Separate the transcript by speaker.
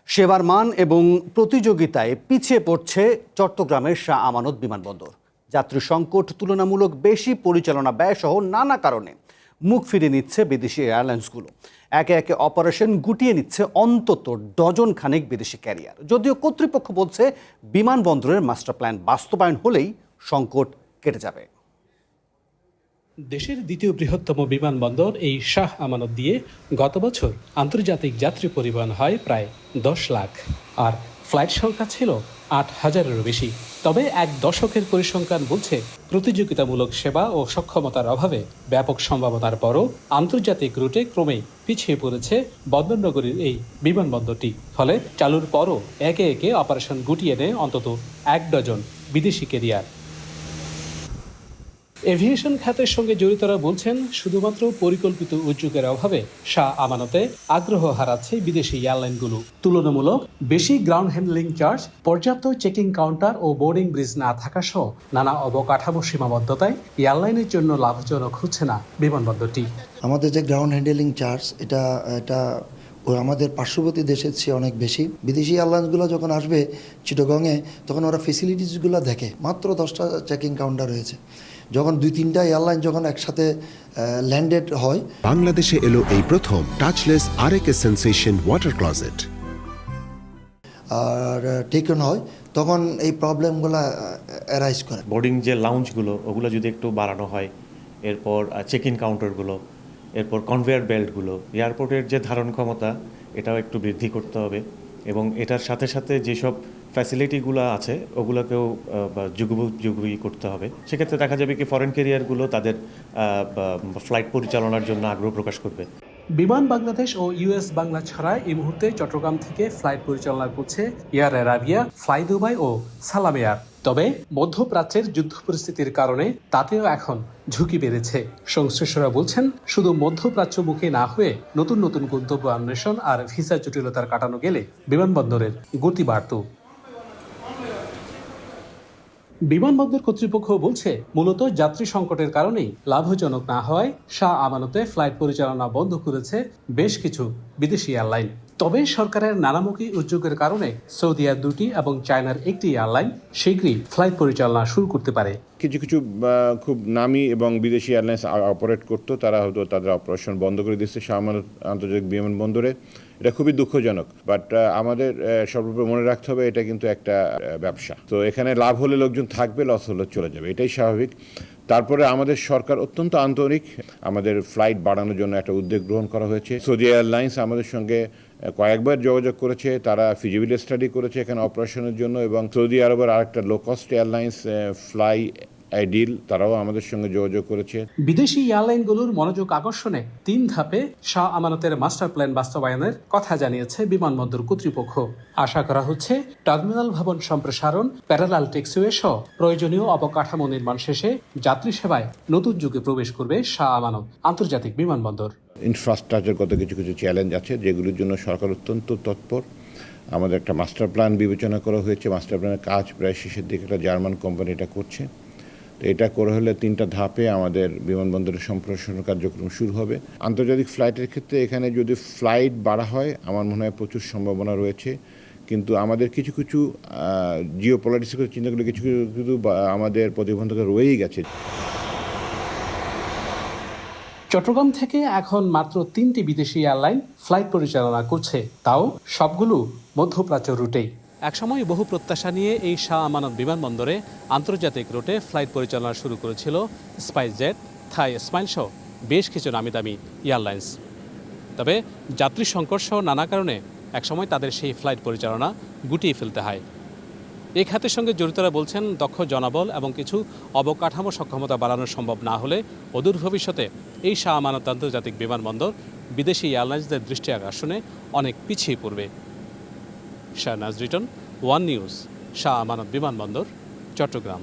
Speaker 1: সেবার মান এবং প্রতিযোগিতায় পিছিয়ে পড়ছে চট্টগ্রামের শাহ আমানত বিমানবন্দর। যাত্রী সংকট, তুলনামূলক বেশি পরিচালনা ব্যয় সহ নানা কারণে মুখ ফিরিয়ে নিচ্ছে বিদেশি এয়ারলাইন্সগুলো। একে একে অপারেশন গুটিয়ে নিচ্ছে অন্তত ডজন খানেক বিদেশি ক্যারিয়ার। যদিও কর্তৃপক্ষ বলছে বিমানবন্দরের মাস্টার প্ল্যান বাস্তবায়ন হলেই সংকট কেটে যাবে।
Speaker 2: দেশের দ্বিতীয় বৃহত্তম বিমানবন্দর এই শাহ আমানত দিয়ে গত বছর আন্তর্জাতিক যাত্রী পরিবহন হয় প্রায় 10 লাখ, আর ফ্লাইট সংখ্যা ছিল 8,000-এরও বেশি। তবে এক দশকের পরিসংখ্যান বলছে প্রতিযোগিতামূলক সেবা ও সক্ষমতার অভাবে ব্যাপক সম্ভাবনার পরও আন্তর্জাতিক রুটে ক্রমেই পিছিয়ে পড়েছে বন্দরনগরীর এই বিমানবন্দরটি। ফলে চালুর পরও একে একে অপারেশন গুটিয়ে নেয় অন্তত 1 ডজন বিদেশি ক্যারিয়ার। এভিয়েশন খাতের সঙ্গে জড়িতরা বলছেন শুধুমাত্র পরিকল্পিত উদ্যোগের অভাবে শাহ আমানতে আগ্রহ হারাচ্ছে বিদেশি এয়ারলাইনগুলো। তুলনামূলক বেশি গ্রাউন্ড হ্যান্ডলিং চার্জ, পর্যাপ্ত চেকিং কাউন্টার ও বোর্ডিং ব্রিজ না থাকা সহ নানা অবকাঠামো সীমাবদ্ধতায় এয়ারলাইনের জন্য লাভজনক হচ্ছে না বিমানবন্দরটি।
Speaker 3: আমাদের যে গ্রাউন্ড হ্যান্ডলিং চার্জ এটা আমাদের পার্শ্ববর্তী দেশের চেয়ে অনেক বেশি। বিদেশি এয়ারলাইন্সগুলো যখন আসবে চিটাগংয়ে, তখন ওরা ফেসিলিটিসগুলো দেখে। মাত্র 10টা চেকিং কাউন্টার রয়েছে। যখন 2-3টা এয়ারলাইন যখন একসাথে ল্যান্ডেড হয়,
Speaker 4: বাংলাদেশে এলো এই প্রথম টাচলেস আরএকে সেন্সেশন ওয়াটার ক্লোজেট
Speaker 3: আর টেকন হয়, তখন এই প্রবলেমগুলো অ্যারাইজ করে।
Speaker 5: বোর্ডিং যে লাউঞ্জগুলো ওগুলো যদি একটু বাড়ানো হয়, এরপর চেক ইন কাউন্টারগুলো, এরপর কনভেয়ার বেল্টগুলো, এয়ারপোর্টের যে ধারণ ক্ষমতা এটাও একটু বৃদ্ধি করতে হবে এবং এটার সাথে সাথে যেসব ফ্যাসিলিটিগুলো আছে ওগুলোকেও যুগোপযোগী করতে হবে। সেক্ষেত্রে দেখা যাবে কি ফরেন ক্যারিয়ারগুলো তাদের ফ্লাইট পরিচালনার জন্য আগ্রহ প্রকাশ করবে।
Speaker 2: বিমান বাংলাদেশ ও ইউএস বাংলা ছাড়া এই মুহূর্তে চট্টগ্রাম থেকে ফ্লাইট পরিচালনা করছে এয়ার অ্যারাবিয়া, ফ্লাই দুবাই ও সালাম এয়ার। তবে মধ্যপ্রাচ্যের যুদ্ধ পরিস্থিতির কারণে তাতেও এখন ঝুঁকি বেড়েছে। সংশ্লিষ্টরা বলছেন শুধু মধ্যপ্রাচ্যমুখী না হয়ে নতুন নতুন গন্তব্য অন্বেষণ আর ভিসা জটিলতার কাটানো গেলে বিমানবন্দরের গতি বাড়ত। বিমানবন্দর কর্তৃপক্ষ বলছে মূলত যাত্রী সংকটের কারণেই লাভজনক না হওয়ায় শাহ আমানতে ফ্লাইট পরিচালনা বন্ধ করেছে বেশ কিছু বিদেশি এয়ারলাইন। তবে সরকারের নানামুখী উদ্যোগের কারণে সৌদিয়ার 2টি এবং চায়নার 1টি এয়ারলাইন শীঘ্রই ফ্লাইট পরিচালনা শুরু করতে পারে।
Speaker 6: কিছু কিছু খুব নামি এবং বিদেশি এয়ারলাইন্স অপারেট করতো, তারা হয়তো তাদের অপারেশন বন্ধ করে দিচ্ছে শাহ আমানত আন্তর্জাতিক বিমানবন্দরে। এটা খুবই দুঃখজনক, বাট আমাদের সর্বোপরি মনে রাখতে হবে এটা কিন্তু একটা ব্যবসা। তো এখানে লাভ হলে লোকজন থাকবে, লস হলে চলে যাবে, এটাই স্বাভাবিক। তারপরে আমাদের সরকার অত্যন্ত আন্তরিক, আমাদের ফ্লাইট বাড়ানোর জন্য একটা উদ্যোগ গ্রহণ করা হয়েছে। সৌদি এয়ারলাইন্স আমাদের সঙ্গে কয়েকবার যোগাযোগ করেছে, তারা ফিজিবিলিটি স্টাডি করেছে এখানে অপারেশনের জন্য, এবং সৌদি আরবের আরেকটা low cost airlines fly ideal, তারাও আমাদের সঙ্গে যোগাযোগ করেছে।
Speaker 2: বিদেশি এয়ারলাইনগুলোর মনোযোগ আকর্ষণে 3 ধাপে শাহ আমানতের মাস্টার প্ল্যান বাস্তবায়নের কথা জানিয়েছে বিমানবন্দর কর্তৃপক্ষ। আশা করা হচ্ছে টার্মিনাল ভবন সম্প্রসারণ, প্যারালাল টেক্সওয়ে সহ প্রয়োজনীয় অবকাঠামো নির্মাণ শেষে যাত্রী সেবায় নতুন যুগে প্রবেশ করবে শাহ আমানত আন্তর্জাতিক বিমানবন্দর।
Speaker 6: ইনফ্রাস্ট্রাকচারগত কিছু কিছু চ্যালেঞ্জ আছে যেগুলির জন্য সরকার অত্যন্ত তৎপর। আমাদের একটা মাস্টার প্ল্যান বিবেচনা করা হয়েছে, মাস্টার প্ল্যানের কাজ প্রায় শেষের দিকে, একটা জার্মান কোম্পানি এটা করছে। তো এটা করে হলে 3টা ধাপে আমাদের বিমানবন্দরের সম্প্রসারণ কার্যক্রম শুরু হবে। আন্তর্জাতিক ফ্লাইটের ক্ষেত্রে এখানে যদি ফ্লাইট বাড়া হয় আমার মনে হয় প্রচুর সম্ভাবনা রয়েছে, কিন্তু আমাদের কিছু কিছু জিও পলিটিক্যাল চিন্তা করলে কিছু কিছু আমাদের প্রতিবন্ধকতা রয়েই গেছে।
Speaker 2: চট্টগ্রাম থেকে এখন মাত্র 3টি বিদেশি এয়ারলাইন ফ্লাইট পরিচালনা করছে, তাও সবগুলো মধ্যপ্রাচ্য রুটেই। একসময় বহু প্রত্যাশা নিয়ে এই শাহ আমানত বিমানবন্দরে আন্তর্জাতিক রুটে ফ্লাইট পরিচালনা শুরু করেছিল স্পাইসজেট, থাই স্মাইল সহ বেশ কিছু নামি দামি এয়ারলাইন্স। তবে যাত্রী সংকট সহ নানা কারণে একসময় তাদের সেই ফ্লাইট পরিচালনা গুটিয়ে ফেলতে হয়। এই খাতের সঙ্গে জড়িতরা বলছেন দক্ষ জনবল এবং কিছু অবকাঠামো সক্ষমতা বাড়ানো সম্ভব না হলে অদূর ভবিষ্যতে এই শাহ আমানত আন্তর্জাতিক বিমানবন্দর বিদেশি এয়ারলাইন্সদের দৃষ্টি আকর্ষণে অনেক পিছিয়ে পড়বে। Shahnaz written, one news, Shah Amanat বিমানবন্দর, চট্টগ্রাম।